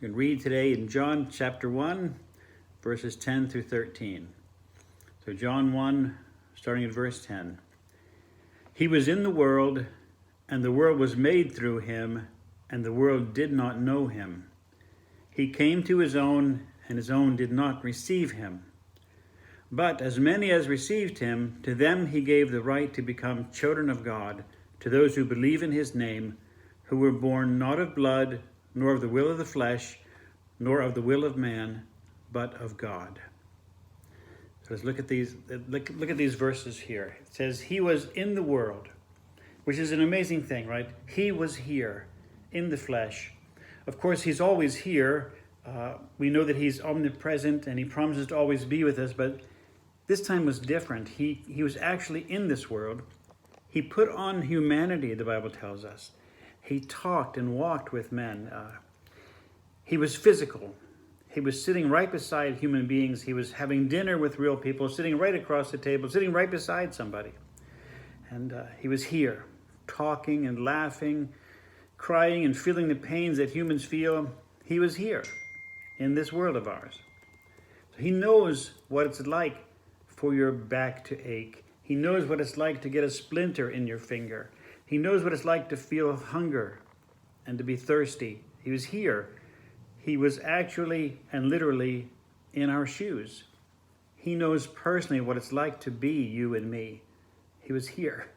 We can read today in John chapter 1, verses 10 through 13. So John 1, starting at verse 10. He was in the world, and the world was made through him, and the world did not know him. He came to his own, and his own did not receive him. But as many as received him, to them he gave the right to become children of God, to those who believe in his name, who were born not of blood, nor of the will of the flesh, nor of the will of man, but of God. So let's look at these. Look at these verses here. It says, he was in the world, which is an amazing thing, right? He was here in the flesh. Of course, he's always here. We know that he's omnipresent and he promises to always be with us, but this time was different. He was actually in this world. He put on humanity, the Bible tells us. He talked and walked with men. He was physical. He was sitting right beside human beings. He was having dinner with real people, sitting right across the table, sitting right beside somebody. And he was here, talking and laughing, crying and feeling the pains that humans feel. He was here in this world of ours. So he knows what it's like for your back to ache. He knows what it's like to get a splinter in your finger. He knows what it's like to feel hunger and to be thirsty. He was here. He was actually and literally in our shoes. He knows personally what it's like to be you and me. He was here.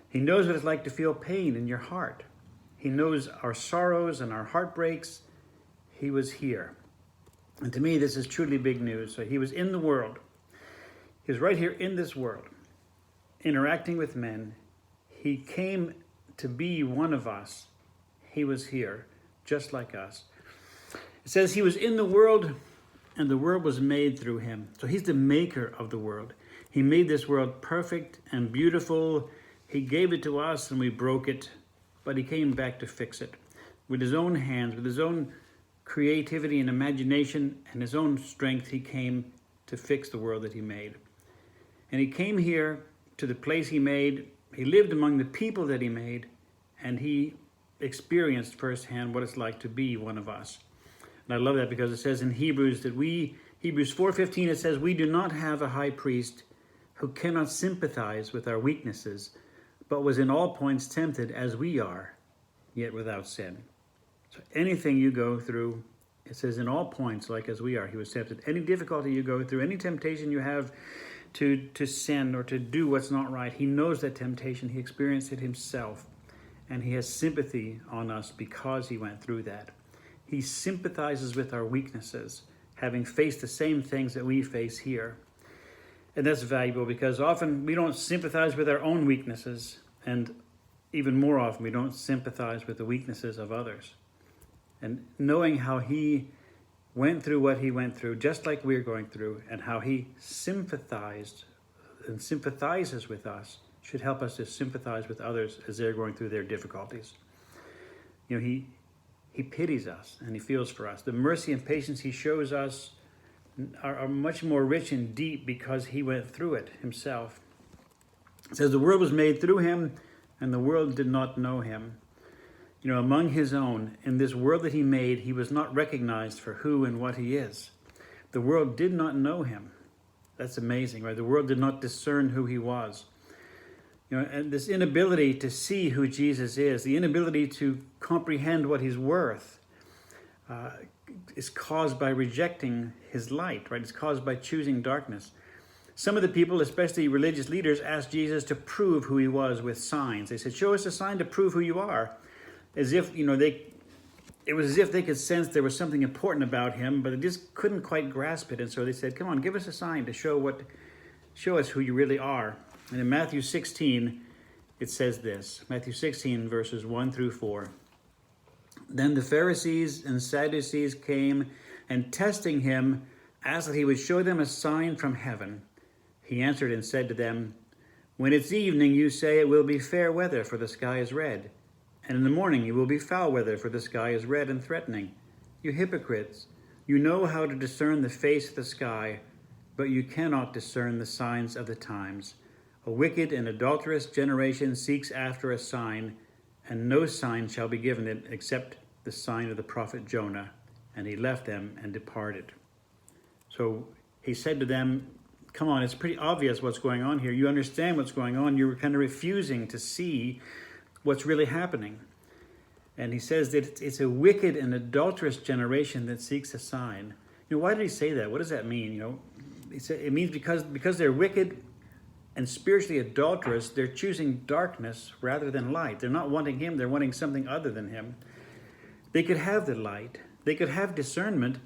He knows what it's like to feel pain in your heart. He knows our sorrows and our heartbreaks. He was here. And to me, this is truly big news. So he was in the world. He was right here in this world, interacting with men. He came to be one of us. He was here, just like us. It says he was in the world, and the world was made through him. So he's the maker of the world. He made this world perfect and beautiful. He gave it to us, and we broke it, but he came back to fix it. With his own hands, with his own creativity and imagination, and his own strength, he came to fix the world that he made. And he came here to the place he made. He lived among the people that he made, and he experienced firsthand what it's like to be one of us. And I love that because it says in Hebrews 4:15, it says, we do not have a high priest who cannot sympathize with our weaknesses, but was in all points tempted as we are, yet without sin. So anything you go through, it says in all points, like as we are, he was tempted. Any difficulty you go through, any temptation you have to sin or to do what's not right, he knows that temptation. He experienced it himself, and he has sympathy on us because he went through that. He sympathizes with our weaknesses, having faced the same things that we face here. And that's valuable because often we don't sympathize with our own weaknesses, and even more often we don't sympathize with the weaknesses of others. And knowing how he went through what he went through, just like we're going through, and how he sympathized and sympathizes with us, should help us to sympathize with others as they're going through their difficulties. You know, he pities us and he feels for us. The mercy and patience he shows us are much more rich and deep because he went through it himself. It says the world was made through him, and the world did not know him. You know, among his own, in this world that he made, he was not recognized for who and what he is. The world did not know him. That's amazing, right? The world did not discern who he was. You know, and this inability to see who Jesus is, the inability to comprehend what he's worth, is caused by rejecting his light, right? It's caused by choosing darkness. Some of the people, especially religious leaders, asked Jesus to prove who he was with signs. They said, show us a sign to prove who you are. As if, you know, it was as if they could sense there was something important about him, but they just couldn't quite grasp it. And so they said, come on, give us a sign to show us who you really are. And in Matthew 16, it says this, Matthew 16, verses 1 through 4. Then the Pharisees and Sadducees came, and testing him, asked that he would show them a sign from heaven. He answered and said to them, when it's evening, you say it will be fair weather, for the sky is red. And in the morning it will be foul weather, for the sky is red and threatening. You hypocrites, you know how to discern the face of the sky, but you cannot discern the signs of the times. A wicked and adulterous generation seeks after a sign, and no sign shall be given it except the sign of the prophet Jonah. And he left them and departed. So he said to them, come on, it's pretty obvious what's going on here. You understand what's going on. You're kind of refusing to see what's really happening. And he says that it's a wicked and adulterous generation that seeks a sign. Why did he say that? What does that mean? He said it means because they're wicked and spiritually adulterous, they're choosing darkness rather than light. They're not wanting him, they're wanting something other than him. They could have the light, they could have discernment,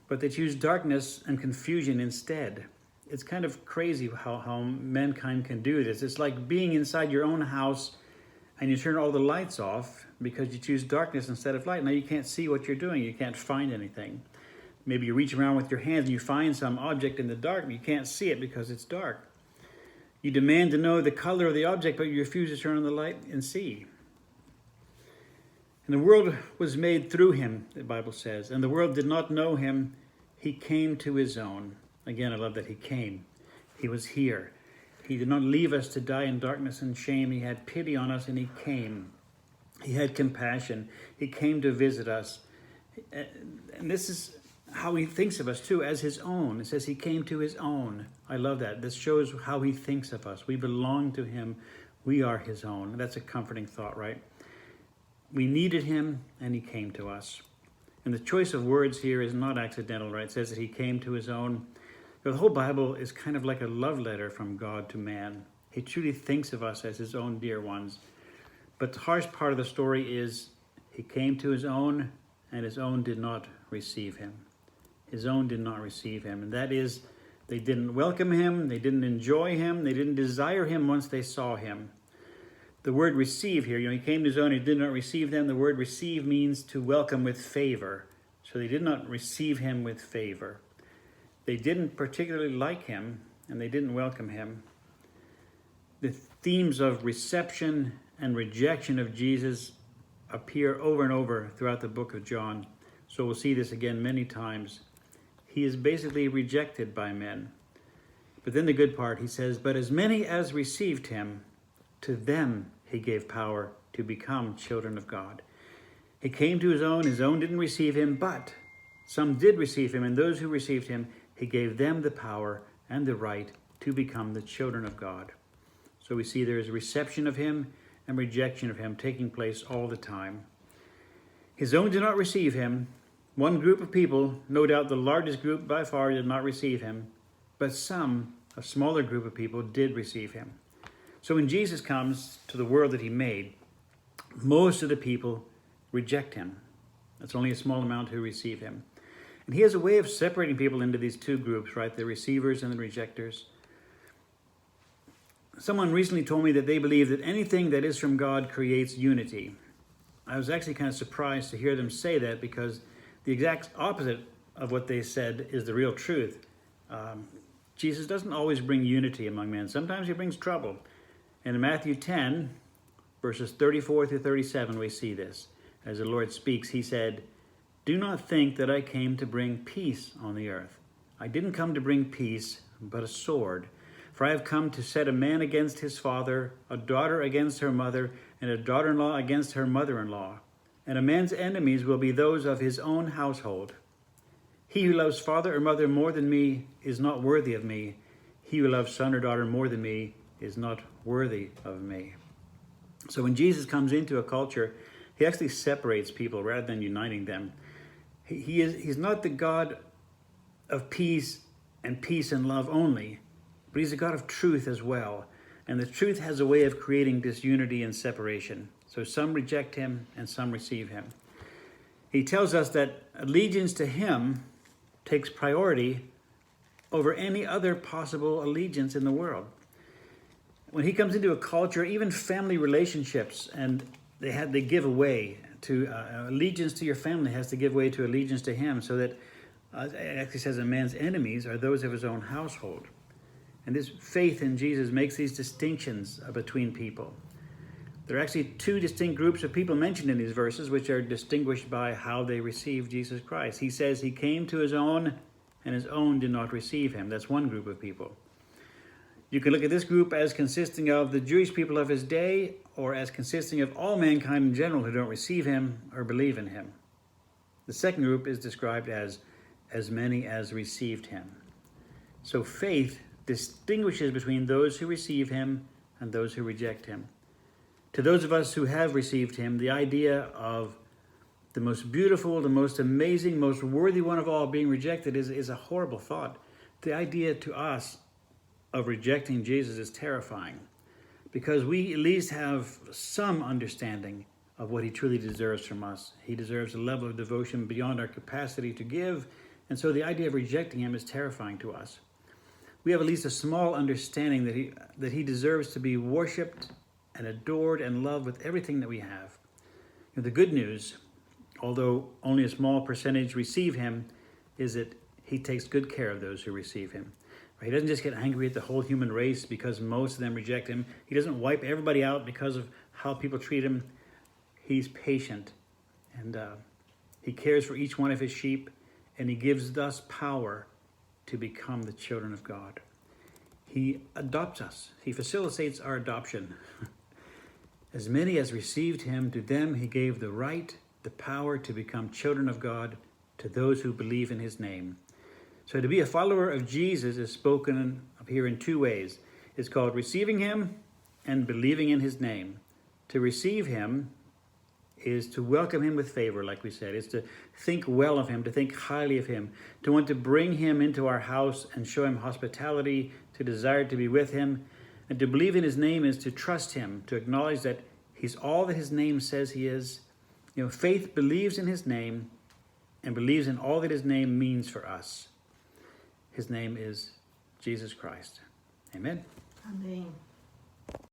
but they choose darkness and confusion instead. It's kind of crazy how mankind can do this. It's like being inside your own house and you turn all the lights off because you choose darkness instead of light. Now you can't see what you're doing. You can't find anything. Maybe you reach around with your hands and you find some object in the dark, but you can't see it because it's dark. You demand to know the color of the object, but you refuse to turn on the light and see. And the world was made through him, the Bible says, and the world did not know him. He came to his own. Again, I love that he came. He was here. He did not leave us to die in darkness and shame. He had pity on us and he came. He had compassion. He came to visit us. And this is how he thinks of us too, as his own. It says he came to his own. I love that. This shows how he thinks of us. We belong to him. We are his own. That's a comforting thought, right? We needed him and he came to us. And the choice of words here is not accidental, right? It says that he came to his own. The whole Bible is kind of like a love letter from God to man. He truly thinks of us as his own dear ones. But the harsh part of the story is he came to his own and his own did not receive him. His own did not receive him. And that is, they didn't welcome him, they didn't enjoy him, they didn't desire him once they saw him. The word receive here, he came to his own, he did not receive them. The word receive means to welcome with favor. So they did not receive him with favor. They didn't particularly like him, and they didn't welcome him. The themes of reception and rejection of Jesus appear over and over throughout the book of John. So we'll see this again many times. He is basically rejected by men. But then the good part, he says, but as many as received him, to them he gave power to become children of God. He came to his own didn't receive him, but some did receive him, and those who received him, he gave them the power and the right to become the children of God. So we see there is reception of him and rejection of him taking place all the time. His own did not receive him. One group of people, no doubt the largest group by far, did not receive him. But some, a smaller group of people, did receive him. So when Jesus comes to the world that he made, most of the people reject him. That's only a small amount who receive him. And he has a way of separating people into these two groups, right? The receivers and the rejectors. Someone recently told me that they believe that anything that is from God creates unity. I was actually kind of surprised to hear them say that because the exact opposite of what they said is the real truth. Jesus doesn't always bring unity among men. Sometimes he brings trouble. And in Matthew 10, verses 34 through 37, we see this. As the Lord speaks, he said, do not think that I came to bring peace on the earth. I didn't come to bring peace, but a sword. For I have come to set a man against his father, a daughter against her mother, and a daughter-in-law against her mother-in-law. And a man's enemies will be those of his own household. He who loves father or mother more than me is not worthy of me. He who loves son or daughter more than me is not worthy of me. So when Jesus comes into a culture, he actually separates people rather than uniting them. He's not the God of peace and love only, but he's a God of truth as well. And the truth has a way of creating disunity and separation. So some reject him and some receive him. He tells us that allegiance to him takes priority over any other possible allegiance in the world. When he comes into a culture, even family relationships, and they give away to allegiance to your family has to give way to allegiance to him, so that it actually says a man's enemies are those of his own household. And this faith in Jesus makes these distinctions between people. There are actually two distinct groups of people mentioned in these verses, which are distinguished by how they receive Jesus Christ. He says he came to his own, and his own did not receive him. That's one group of people. You can look at this group as consisting of the Jewish people of his day, or as consisting of all mankind in general who don't receive him or believe in him. The second group is described as many as received him. So faith distinguishes between those who receive him and those who reject him. To those of us who have received him, the idea of the most beautiful, the most amazing, most worthy one of all being rejected is a horrible thought. The idea to us of rejecting Jesus is terrifying, because we at least have some understanding of what he truly deserves from us. He deserves a level of devotion beyond our capacity to give, and so the idea of rejecting him is terrifying to us. We have at least a small understanding that he deserves to be worshipped and adored and loved with everything that we have. The good news, although only a small percentage receive him, is that he takes good care of those who receive him. He doesn't just get angry at the whole human race because most of them reject him. He doesn't wipe everybody out because of how people treat him. He's patient, and he cares for each one of his sheep, and he gives us power to become the children of God. He adopts us. He facilitates our adoption. As many as received him, to them he gave the right, the power to become children of God, to those who believe in his name. So to be a follower of Jesus is spoken up here in two ways. It's called receiving him and believing in his name. To receive him is to welcome him with favor, like we said. It's to think well of him, to think highly of him, to want to bring him into our house and show him hospitality, to desire to be with him. And to believe in his name is to trust him, to acknowledge that he's all that his name says he is. Faith believes in his name and believes in all that his name means for us. His name is Jesus Christ. Amen. Amen.